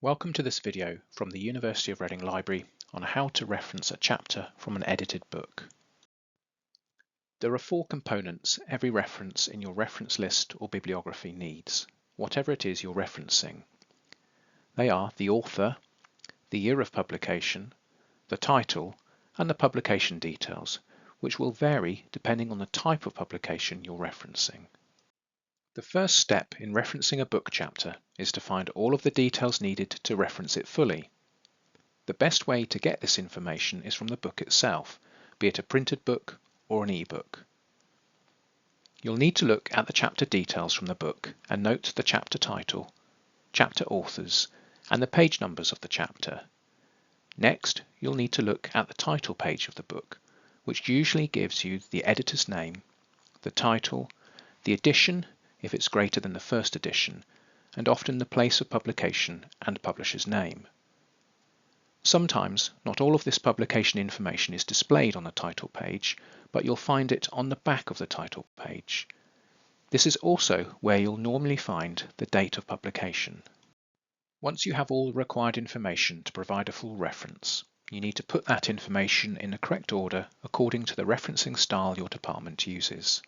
Welcome to this video from the University of Reading Library on how to reference a chapter from an edited book. There are four components every reference in your reference list or bibliography needs, whatever it is you're referencing. They are the author, the year of publication, the title, and the publication details, which will vary depending on the type of publication you're referencing. The first step in referencing a book chapter is to find all of the details needed to reference it fully. The best way to get this information is from the book itself, be it a printed book or an e-book. You'll need to look at the chapter details from the book and note the chapter title, chapter authors, and the page numbers of the chapter. Next, you'll need to look at the title page of the book, which usually gives you the editor's name, the title, the edition, if it's greater than the first edition, and often the place of publication and publisher's name. Sometimes not all of this publication information is displayed on the title page, but you'll find it on the back of the title page. This is also where you'll normally find the date of publication. Once you have all the required information to provide a full reference, you need to put that information in the correct order according to the referencing style your department uses.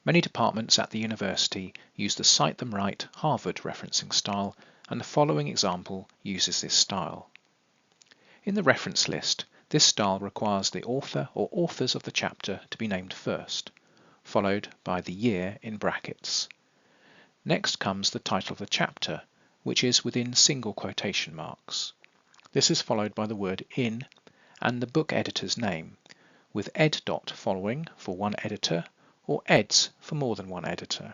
Many departments at the university use the Cite Them Right Harvard referencing style, and the following example uses this style. In the reference list, this style requires the author or authors of the chapter to be named first, followed by the year in brackets. Next comes the title of the chapter, which is within single quotation marks. This is followed by the word in and the book editor's name, with ed. following for one editor, or eds for more than one editor.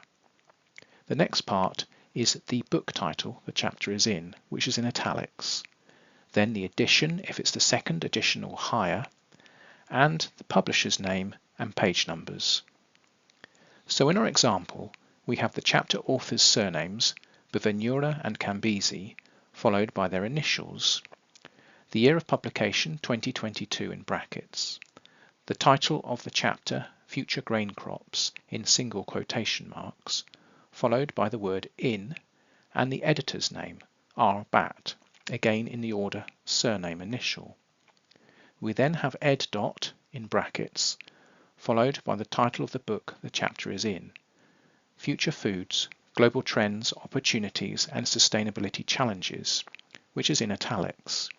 The next part is the book title the chapter is in, which is in italics. Then the edition, if it's the second edition or higher, and the publisher's name and page numbers. So in our example, we have the chapter authors' surnames, Benvenura and Cambisi, followed by their initials, the year of publication 2022 in brackets, the title of the chapter Future Grain Crops in single quotation marks, followed by the word in and the editor's name, R. Batt, again in the order surname initial. We then have ed. In brackets, followed by the title of the book the chapter is in, Future Foods, Global Trends, Opportunities and Sustainability Challenges, which is in italics.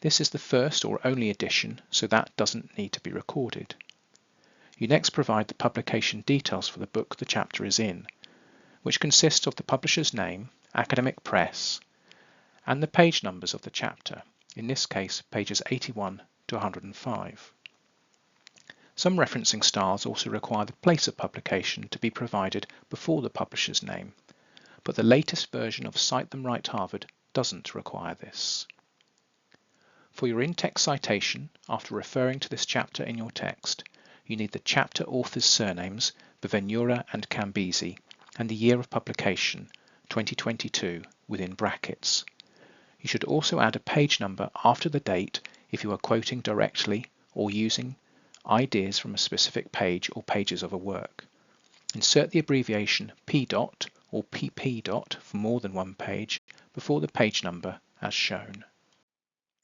This is the first or only edition, so that doesn't need to be recorded. You next provide the publication details for the book the chapter is in, which consists of the publisher's name, academic press, and the page numbers of the chapter, in this case pages 81 to 105. Some referencing styles also require the place of publication to be provided before the publisher's name, but the latest version of Cite Them Right Harvard doesn't require this. For your in-text citation, after referring to this chapter in your text, you need the chapter authors' surnames, Benvenura and Cambisi, and the year of publication, 2022, within brackets. You should also add a page number after the date if you are quoting directly or using ideas from a specific page or pages of a work. Insert the abbreviation P. or PP. for more than one page before the page number as shown.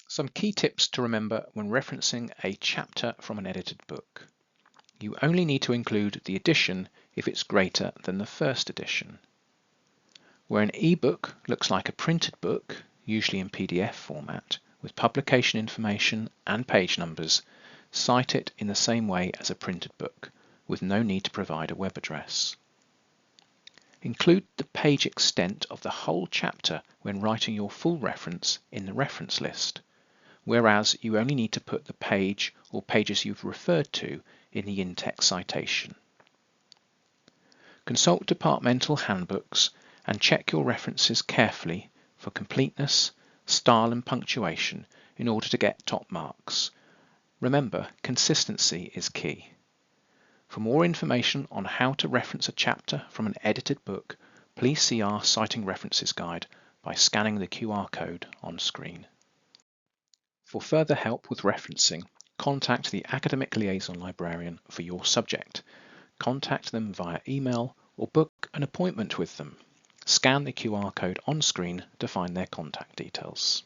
Some key tips to remember when referencing a chapter from an edited book. You only need to include the edition if it's greater than the first edition. Where an e-book looks like a printed book, usually in PDF format, with publication information and page numbers, cite it in the same way as a printed book, with no need to provide a web address. Include the page extent of the whole chapter when writing your full reference in the reference list, whereas you only need to put the page or pages you've referred to in the in-text citation. Consult departmental handbooks and check your references carefully for completeness, style and punctuation in order to get top marks. Remember, consistency is key. For more information on how to reference a chapter from an edited book, please see our Citing References guide by scanning the QR code on screen. For further help with referencing, contact the Academic Liaison Librarian for your subject. Contact them via email or book an appointment with them. Scan the QR code on screen to find their contact details.